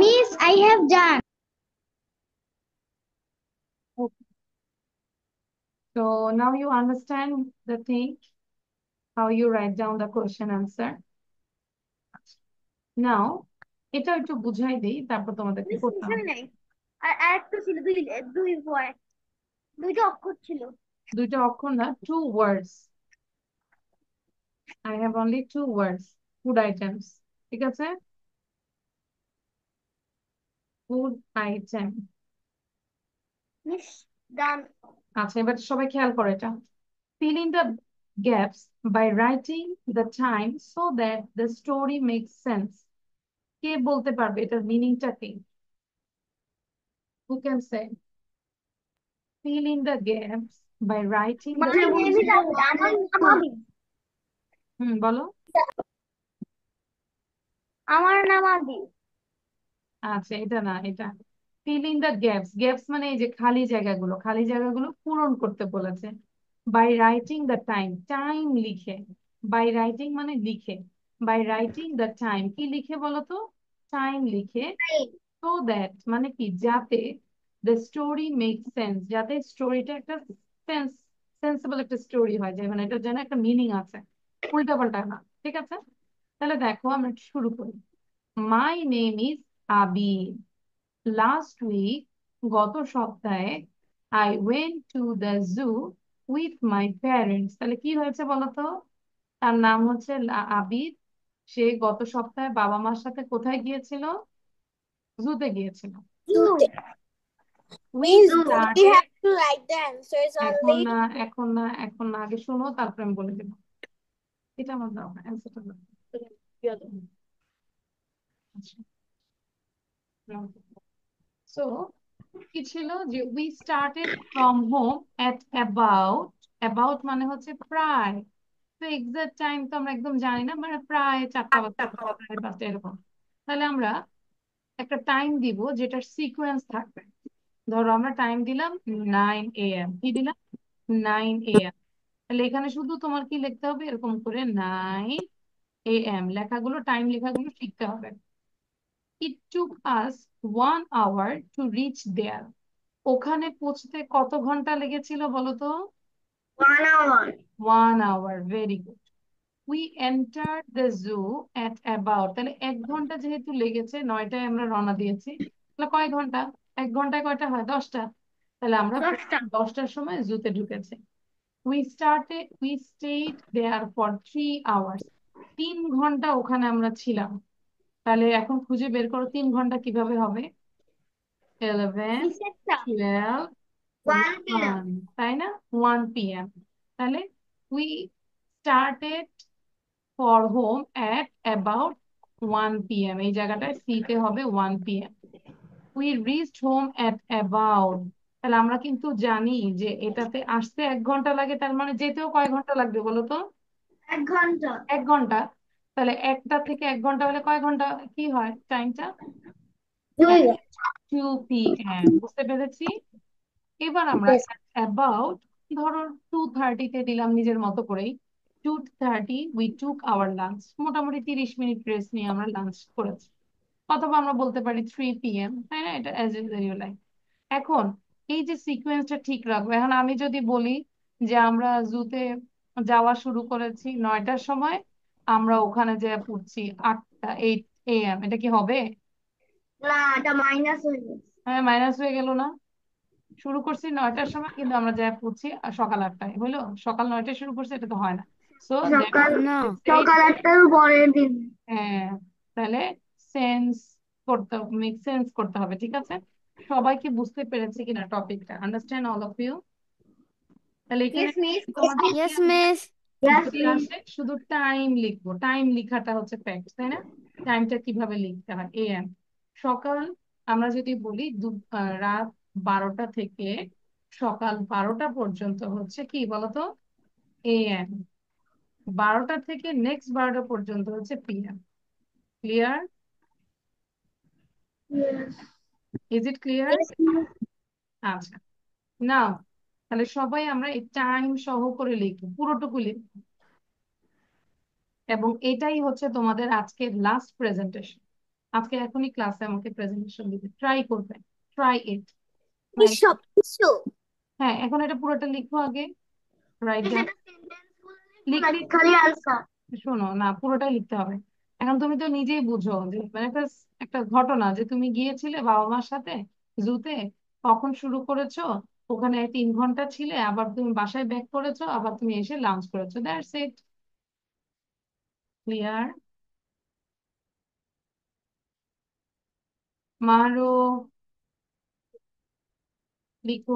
Miss, I have done. Okay. So now you understand the thing, how you write down the question answer. Now, এটা একটু বুঝাই দিই, তারপর তোমাদেরকে মিস করতে শেষ হবে। হয় নাই। আর আরেকটা ছিল দুই পয়েন্ট, দুইটা অক্ষর ছিল। দুইটা অক্ষর না, 2 words. I have only 2 words. Food items. ঠিক আছে? Food item. মিস ডান। আচ্ছা, এবার সবাই খেয়াল করো এটা। Fill in the gaps by writing the time so that the story makes sense. কে বলতে পারবে এটার মিনিংটা কি? Who can say? Fill in the gaps by writing the My name is Anand. বলো। আমার নাম আদি। আচ্ছা, এটা না, এটা fill in the gaps. Gaps মানে এই যে খালি জায়গাগুলো পূরণ করতে বলেছে। By writing the time, time লিখে। বাই রাইটিং মানে লিখে। বাই রাইটিং দ্য টাইম, কি লিখে বলো তো? টাইম লিখে। সো দ্যাট মানে কি, যাতে দ্য স্টোরি মেক সেন্স, যাতে স্টোরিটা একটা সেন্স, সেন্সিবল একটা স্টোরি হয়, যে মানে এটা যেন একটা মিনিং আছে, উল্টা পাল্টা না। ঠিক আছে, তাহলে দেখো আমরা শুরু করি। My name is Abir. Last week, গত সপ্তাহে, I went to the zoo with my parents. তাহলে কি হয়েছে বলতো? তার নাম হচ্ছে আবিদ। সে গত সপ্তাহে বাবা মার সাথে কোথায় গিয়েছিল? জুতে গিয়েছিল। We Means we started. have to write the answers এখন only. না, এখন না, এখন না, আগে শোনো, তারপরে আমি বলে দেবো। এটা আমার দাও, অ্যান্সারটা দাও। সো কি ছিল যে we started from home at about, about মানে হচ্ছে প্রায়, তো এক্সাক্ট টাইম তো আমরা একদম জানি না, মানে প্রায় 4টা বাজে, 5:30 এরকম। তাহলে আমরা একটা টাইম দিব যেটার সিকোয়েন্স থাকবে। ধরো আমরা টাইম দিলাম 9 AM, কি দিলাম? 9 AM। তাহলে এখানে শুধু তোমার কি লিখতে হবে, এরকম করে 9 AM লেখাগুলো, টাইম লেখাগুলো শিখতে হবে। ইট টুক আস 1 hour টু রিচ দেয়ার। ওখানে পৌঁছতে কত ঘন্টা লেগেছিল বলো তো? 1 hour. 1 hour, very good. We enter the zoo at about, তাহলে 1 ঘন্টা যেহেতু লেগেছে, 9টায় আমরা রওনা দিয়েছি, তাহলে কয় ঘন্টা? 1 ঘন্টায় কয়টা হয়? 10টা। তাহলে আমরা 10টা। 10টার সময় জুতে ঢুকেছি। We stayed there for 3 hours। 3 ঘন্টা ওখানে আমরা ছিলাম। তাহলে এখন খুঁজে বের করো 3 ঘন্টা কিভাবে হবে। 11, কিসেরটা? 12, 1 p.m. 1, তাই না? 1 p.m. তাহলে we started for home at about 1 p.m. এই জায়গাটায় সিতে হবে 1 p.m. We reached home at about, তাহলে আমরা কিন্তু জানি যে এটাতে আসতে 1 ঘন্টা লাগে, তার মানে যেতেও কয় ঘন্টা লাগবে বলো তো? 1 ঘন্টা। 1 ঘন্টা। তাহলে একটা থেকে 1 ঘন্টা হলে কয় ঘন্টা কি হয় টাইমটা? 2. 2 p.m. বুঝতে পেরেছি। এবার আমরা Yes. অ্যাবাউট, ধরো 2:30-তে দিলাম নিজের মতো করেই। 2:30 উই টুক আওয়ার লাঞ্চ, মোটামুটি 30 মিনিট রেস্ট নিয়ে আমরা লাঞ্চ করেছি। অথবা আমরা বলতে পারি 3 p.m., তাই না? এটা অ্যাজ ইউ লাইক। এখন এই যে সিকোয়েন্সটা ঠিক রাখবো। এখন আমি যদি বলি যে আমরা জুতে যাওয়া শুরু করেছি 9টার সময়, আমরা ওখানে যে পড়ছি 8 a.m., এটা কি হবে? না, এটা মাইনাস হয়ে গেছে। হ্যাঁ, মাইনাস হয়ে গেল না? শুরু করছি 9টার সময়, কিন্তু আমরা যা পড়ছি সকাল 8টায়, হলো? সকাল 9টায় শুরু করছি, এটা তো হয় না। সো সকাল No. সকাল 8টার পরের দিন। হ্যাঁ, তাহলে সেন্স মেক সেন্স করতে হবে। ঠিক আছে, সবাইকে বুঝতে পেরেছে কিনা টপিকটা? Understand all of you? তাহলে এখানে Yes, miss. তোমাদের কি Yes, আসবে? miss. Yes, যদি miss. আসে শুধু টাইম লিখবো। টাইম লিখাটা হচ্ছে ফ্যাক্ট, তাই না? টাইমটা কিভাবে লিখতে হয়? AM, সকাল, আমরা যদি বলি রাত 12টা থেকে সকাল 12টা পর্যন্ত হচ্ছে কি বলতো? AM। 12টা থেকে নেক্সট 12টা পর্যন্ত হচ্ছে PM। Clear? Yes. Is it clear? Yes, miss. আচ্ছা, নাও তাহলে সবাই আমরা এই টাইম সহ করে লিখবো, পুরোটুকু লিখবো। এবং এটাই হচ্ছে তোমাদের আজকের লাস্ট প্রেজেন্টেশন। আজকে এখনই ক্লাসে আমাকে প্রেজেন্টেশন দিতে ট্রাই করবে। Try it. সবকিছু। হ্যাঁ, এখন এটা পুরোটা লিখো আগে। Right Miss, down. এটা সেন্টেন্স গুলো লিখবো লিখলে, নাকি খালি আনসার? শোনো না, পুরোটাই লিখতে হবে। এখন তুমি তো নিজেই বুঝো যে মানে একটা একটা ঘটনা, যে তুমি গিয়েছিলে বাবা মার সাথে জুতে, কখন শুরু করেছো, ওখানে 3 ঘন্টা ছিলে, আবার তুমি বাসায় ব্যাক করেছো, আবার তুমি এসে লাঞ্চ করেছো, দ্যাটস ইট। ক্লিয়ার? মারো, লিখো।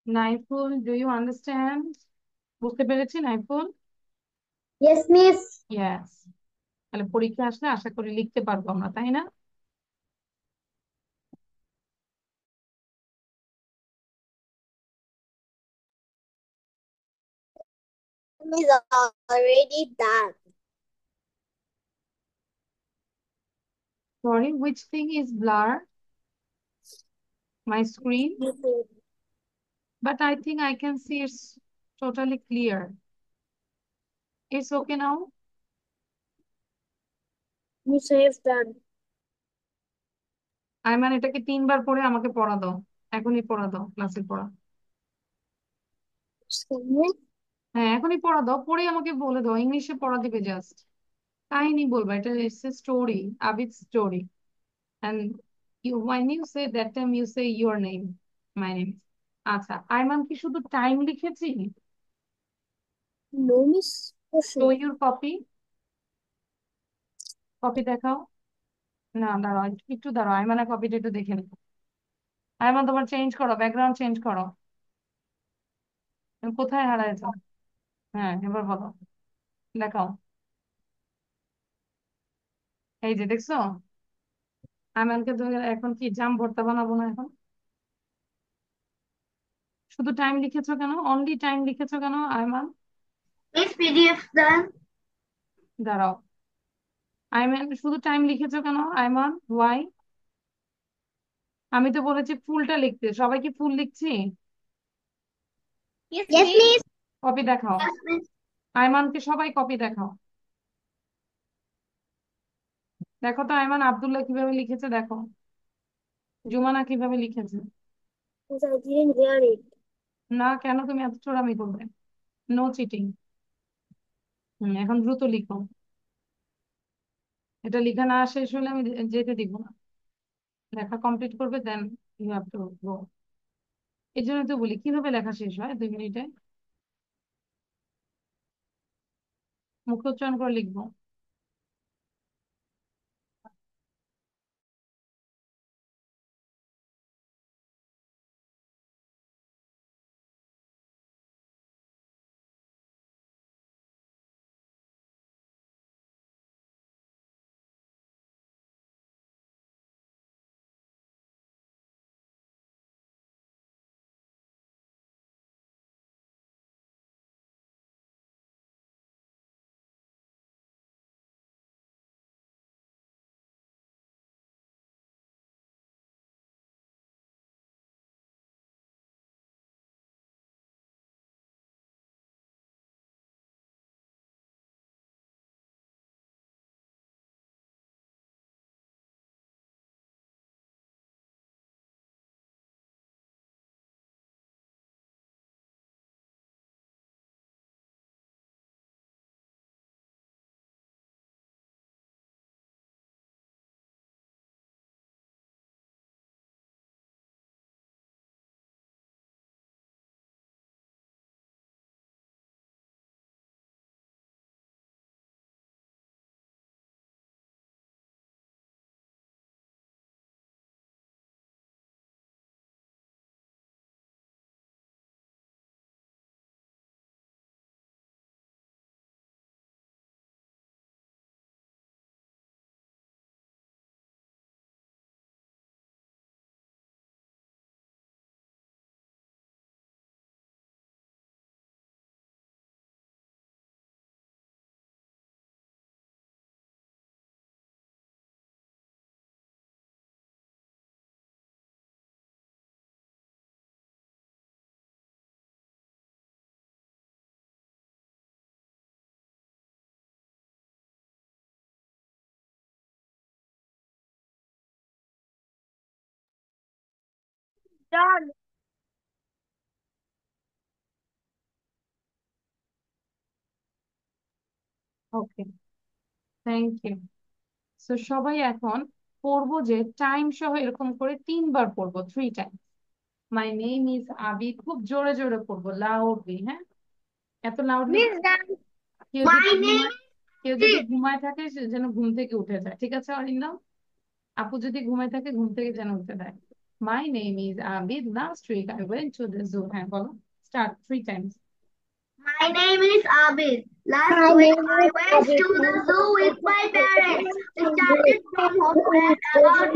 Naiful, do you understand? বুঝতে পেরেছি নাইফুল? Yes, Miss. ইয়েস। তাহলে পরীক্ষা আসলে আশা করি লিখতে পারবো আমরা, তাই না? Miss already done. Sorry, which thing is blur? My screen? But I think I can see it's totally clear. It's okay now? Miss have done. Ayman, এটাকে 3 বার পড়ে আমাকে পড়া দাও। এখনই পড়া দাও, ক্লাসে পড়া। হ্যাঁ, এখনই পড়া দাও, পড়ে আমাকে বলে দাও, ইংলিশে পড়া দিবে জাস্ট। কাহিনী বলবা, এটা it's a story, Abid story. And when you say that time, you say your name, my name. আচ্ছা, আইমান কি শুধু টাইম লিখেছি? No, Miss. Show your copy. Copy দেখাও। না, দাঁড়াও, একটু দাঁড়াও, আইমানের কপিটা একটু দেখে নিবো। আইমান, তোমার চেঞ্জ করো, ব্যাকগ্রাউন্ড চেঞ্জ করো। তুমি কোথায় হারাইছো? হ্যাঁ, এবার বলো, দেখাও। এই যে দেখছো, আইমানকে তো এখন কি জাম ভর্তা বানাবো না এখন? শুধু টাইম লিখেছো কেন? অনলি টাইম লিখেছো কেন আইমান? Miss PDF done. দাঁড়াও, আইমান শুধু টাইম লিখেছো কেন আইমান? ওয়াই? আমি তো বলেছি ফুলটা লিখতে, সবাই কি ফুল লিখছি? Yes, Miss. কপি দেখাও। Yes, Miss. আইমানকে সবাই কপি দেখাও। দেখো তো আইমান আব্দুল্লাহ কিভাবে লিখেছে, দেখো। জুমানা কিভাবে লিখেছে। Miss, I didn't hear it. না, কেন তুমি এত চোরামি করবে? No cheating. এখন দ্রুত লিখো। এটা লেখা না শেষ হলে আমি যেতে দিব না। লেখা কমপ্লিট করবে, then you have to go. এই জন্য তো বলি, কিভাবে লেখা শেষ হয় 2 মিনিটে? মুখ উচ্চারণ করে লিখবো। Done. Okay, thank you. তো সবাই এখন পড়বো যে টাইম সহ এরকম করে 3 বার পড়বো, 3 টাইম। মাই নেম ইজ আবি, খুব জোরে জোরে পড়বো, লাউডলি। হ্যাঁ, এত লাউডলি। Miss done. কেউ My যদি name ঘুমায়, কেউ যদি is. ঘুমায় থাকে সে যেন ঘুম থেকে উঠে যায়, ঠিক আছে অরিন্দম? আপু যদি ঘুমায় থাকে ঘুম থেকে যেন উঠে দেয়। My name is Abid. Last week I went to the zoo. হ্যাঁ বলো, start 3 times. My name is Abid. Last week I went to the zoo with my parents. We started from home at about 9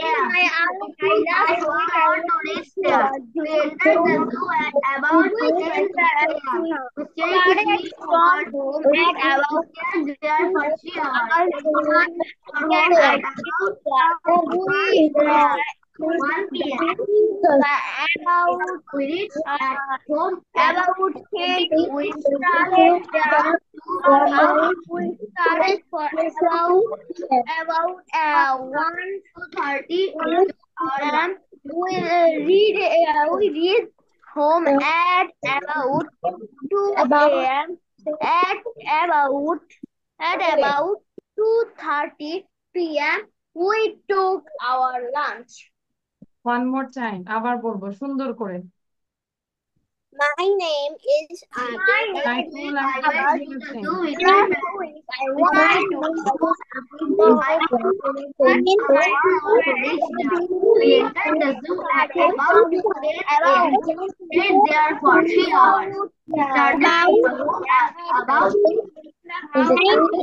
a.m. It took us 1 hour to reach there. We entered the zoo at about 10 a.m. We stayed there for 3 hours. We left at about 1 p.m. We reached at home about 10. We started there about 1:30 p.m. We reached home at about 2 a.m. At about 2:30 p.m. we took our lunch. One more time. আবার বলবো সুন্দর করে। My name is Abid. Saiful and We entered the zoo at about 10 a.m. Stayed there for 3 hours. Started about 9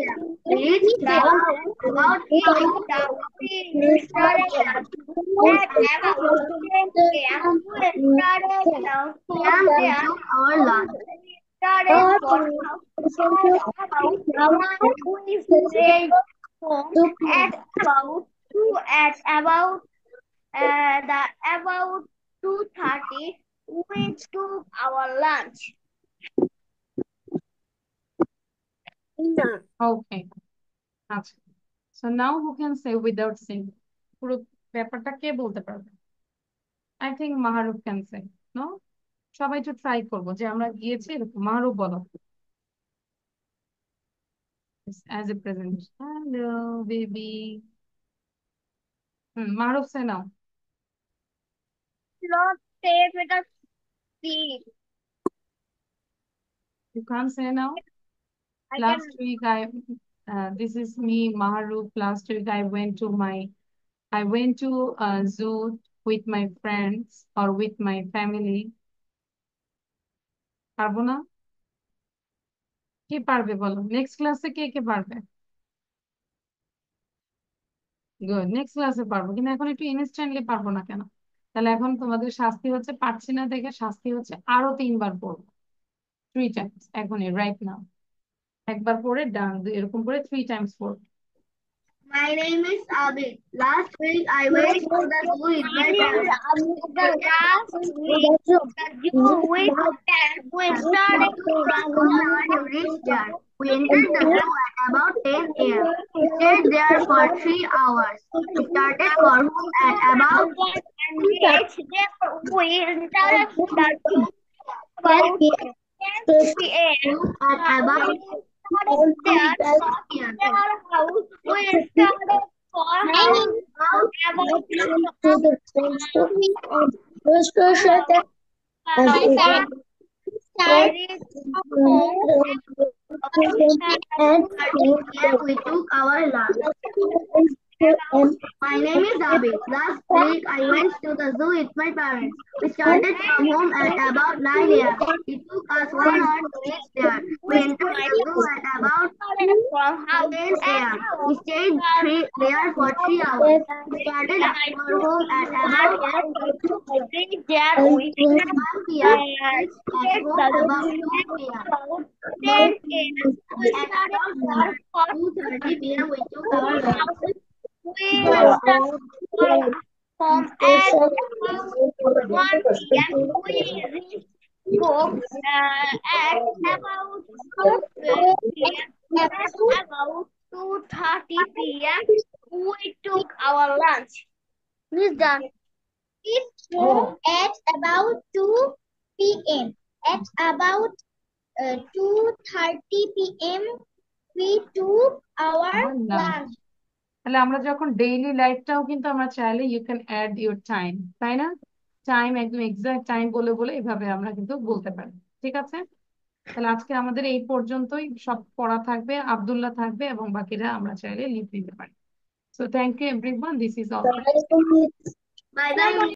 a.m. We reached there about 8 took our lunch. We stayed home at about 2:30. We took our lunch. Okay. আচ্ছা। So now who can say without saying? পুরো ব্যাপারটা কে বলতে পারবে? I think Maharuf can say. No? সবাই একটু try করবো যে আমরা গিয়েছি এরকম। মাহরুফ বলো। As a presentation. Hello, baby. Mahruf, say now. Not stay with us. You can't say now. Last week this is me, Mahruf. Last week I went to a zoo with my friends or with my family. পারবো না? কে পারবে বলো? Next ক্লাসে কে পারবে? Good, next ক্লাসে পারবো, কিন্তু এখন একটু ইনস্ট্যান্টলি পারবো না কেন? তাহলে এখন তোমাদের শাস্তি হচ্ছে পারছি না দেখে শাস্তি হচ্ছে আরো 3 বার পড়বো, 3 times এখনই রাইট নাও। একবার পড়ে ডান, এরকম করে 3 times পড়বো। My name is Abid. Last week I went to the zoo with my parents. We started from home to reach there. We entered the zoo at about 10 a.m. We stayed there for 3 hours. We started for home at about 10 p.m. At about 10 we took our lunch. My name is Abid. Last week I went to the zoo with my parents. We started from home at about 9 a.m. It took us 1 hour to reach there. We entered the zoo at about 10 a.m. We stayed there for 3 hours. We started our home at about 1 p.m. At home about 2 p.m. At about 2:30 p.m. we took our lunch. We started home at 1 p.m. We reached home at about 2:30 p.m. We took our lunch. It's done. It's home at about 2 p.m. At about 2:30 p.m. we took our lunch. তাহলে আমরা যখন daily লাইফটাও কিন্তু আমরা চাইলে you can add your time, তাই না? Time একদম exact time বলে বলে এভাবে আমরা কিন্তু বলতে পারি। ঠিক আছে, তাহলে আজকে আমাদের এই পর্যন্তই, সব পড়া থাকবে, আব্দুল্লাহ থাকবে এবং বাকিরা আমরা চাইলে লিভ দিতে পারি। So thank you everyone, this is all. Bye bye.